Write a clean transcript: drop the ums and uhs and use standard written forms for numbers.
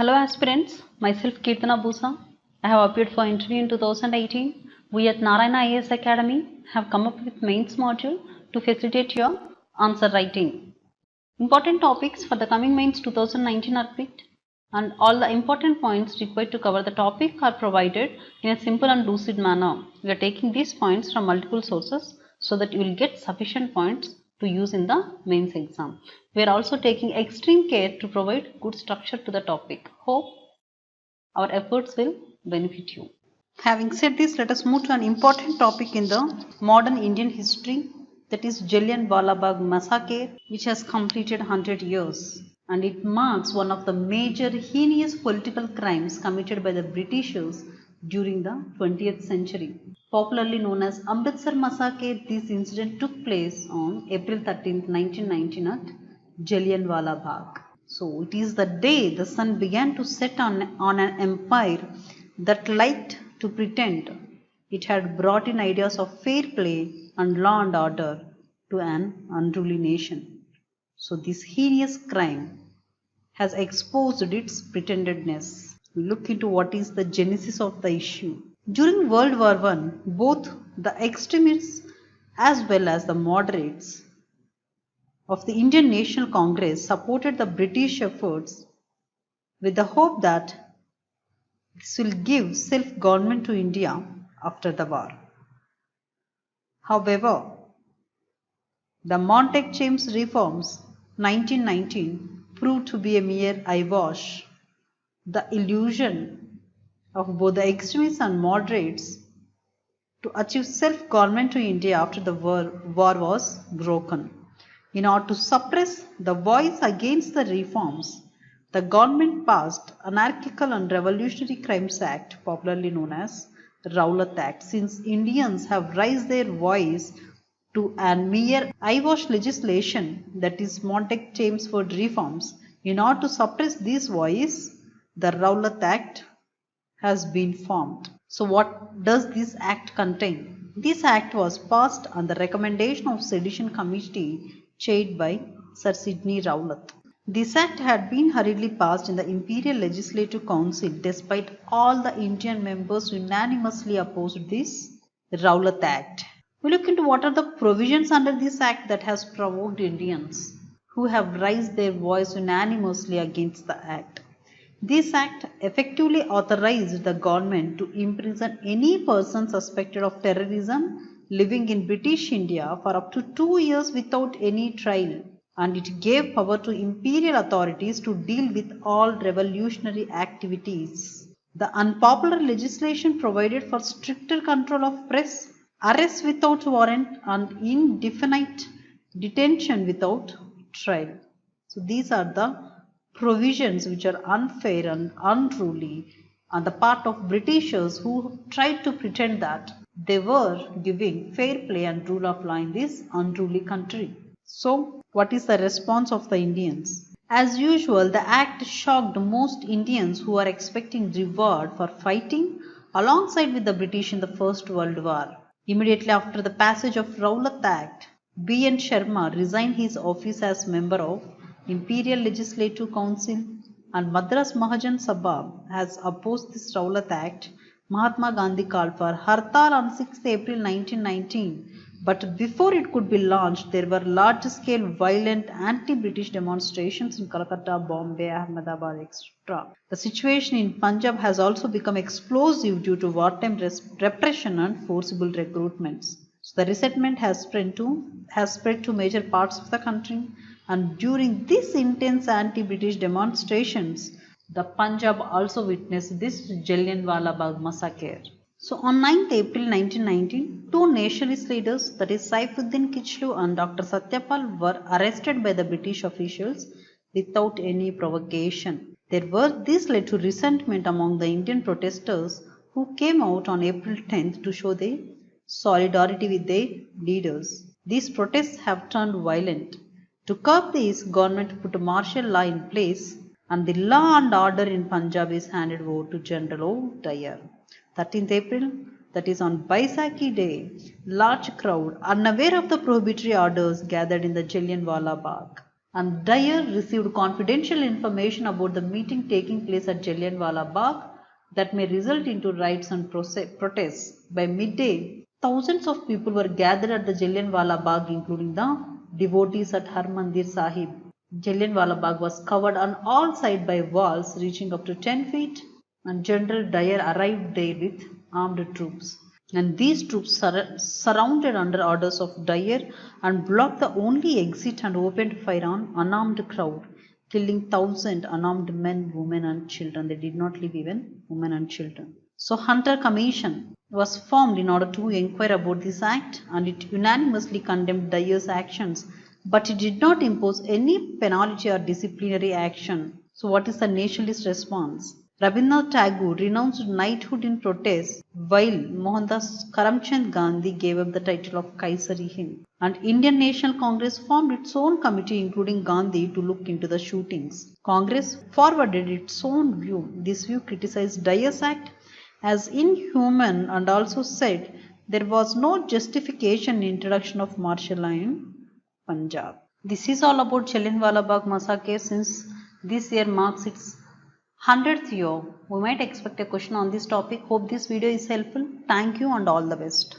Hello aspirants, myself Kirtana Busa. I have appeared for interview in 2018. We at Narayana IAS Academy have come up with mains module to facilitate your answer writing. Important topics for the coming mains 2019 are picked, and all the important points required to cover the topic are provided in a simple and lucid manner. We are taking these points from multiple sources so that you will get sufficient points to use in the mains exam. We are also taking extreme care to provide good structure to the topic. Hope our efforts will benefit you. Having said this, let us move to an important topic in the modern Indian history, that is Jallianwala Bagh Massacre, which has completed 100 years, and it marks one of the major heinous political crimes committed by the Britishers during the 20th century. Popularly known as Amritsar Massacre, this incident took place on April 13, 1919 at Jallianwala Bagh. So it is the day the sun began to set on an empire that liked to pretend it had brought in ideas of fair play and law and order to an unruly nation. So this heinous crime has exposed its pretendedness. We look into what is the genesis of the issue. During World War I, both the extremists as well as the moderates of the Indian National Congress supported the British efforts with the hope that this will give self-government to India after the war. However, the Montesquieu's reforms 1919 proved to be a mere eyewash. The illusion of both the extremists and moderates to achieve self-government to India after the war was broken. In order to suppress the voice against the reforms, the government passed Anarchical and Revolutionary Crimes Act, popularly known as Rowlatt Act. Since Indians have raised their voice to a mere eyewash legislation, that is Montesquieu's reforms, in order to suppress this voice, the Rowlatt Act has been formed. So what does this act contain? This act was passed on the recommendation of Sedition Committee chaired by Sir Sidney Rowlatt. This act had been hurriedly passed in the Imperial Legislative Council despite all the Indian members unanimously opposed this Rowlatt Act. We look into what are the provisions under this act that has provoked Indians who have raised their voice unanimously against the act. This act effectively authorized the government to imprison any person suspected of terrorism living in British India for up to 2 years without any trial, and it gave power to imperial authorities to deal with all revolutionary activities. The unpopular legislation provided for stricter control of press, arrest without warrant, and indefinite detention without trial. So these are the provisions which are unfair and unruly on the part of Britishers who tried to pretend that they were giving fair play and rule of law in this unruly country. So what is the response of the Indians? As usual, the act shocked most Indians who are expecting reward for fighting alongside with the British in the First World War. Immediately after the passage of Rowlatt Act, B.N. Sharma resigned his office as member of Imperial Legislative Council, and Madras Mahajan Sabha has opposed this Rowlatt Act. Mahatma Gandhi called for Hartal on 6 April 1919, but before it could be launched, there were large-scale violent anti-British demonstrations in Calcutta, Bombay, Ahmedabad, etc. The situation in Punjab has also become explosive due to wartime repression and forcible recruitments. So the resentment has spread to major parts of the country, and during this intense anti-British demonstrations, the Punjab also witnessed this Jallianwala Bagh Massacre. So on 9th April 1919, two nationalist leaders, that is Saifuddin Kichlu and Dr. Satyapal, were arrested by the British officials without any provocation. This led to resentment among the Indian protesters who came out on April 10th to show their solidarity with their leaders. These protests have turned violent. To curb this, government put a martial law in place and the law and order in Punjab is handed over to General O'Dwyer. 13th April, that is on Baisakhi Day, large crowd unaware of the prohibitory orders gathered in the Jallianwala Bagh. And Dyer received confidential information about the meeting taking place at Jallianwala Bagh that may result into riots and protests. By midday, thousands of people were gathered at the Jallianwala Bagh, including the devotees at Harmandir Sahib. Jallianwala Bagh was covered on all sides by walls reaching up to 10 feet, and General Dyer arrived there with armed troops. And these troops surrounded under orders of Dyer and blocked the only exit and opened fire on unarmed crowd, killing thousands unarmed men, women and children. They did not leave even women and children. So Hunter Commission was formed in order to inquire about this act, and it unanimously condemned Dyer's actions, but it did not impose any penalty or disciplinary action. So what is the nationalist response? Rabindranath Tagore renounced knighthood in protest, while Mohandas Karamchand Gandhi gave up the title of Kaisar-i-Hind. And Indian National Congress formed its own committee including Gandhi to look into the shootings. Congress forwarded its own view. This view criticized Dyer's Act as inhuman and also said there was no justification in introduction of martial law in Punjab. This is all about Jallianwala Bagh Massacre. Since this year marks its 100th year, we might expect a question on this topic. Hope this video is helpful. Thank you and all the best.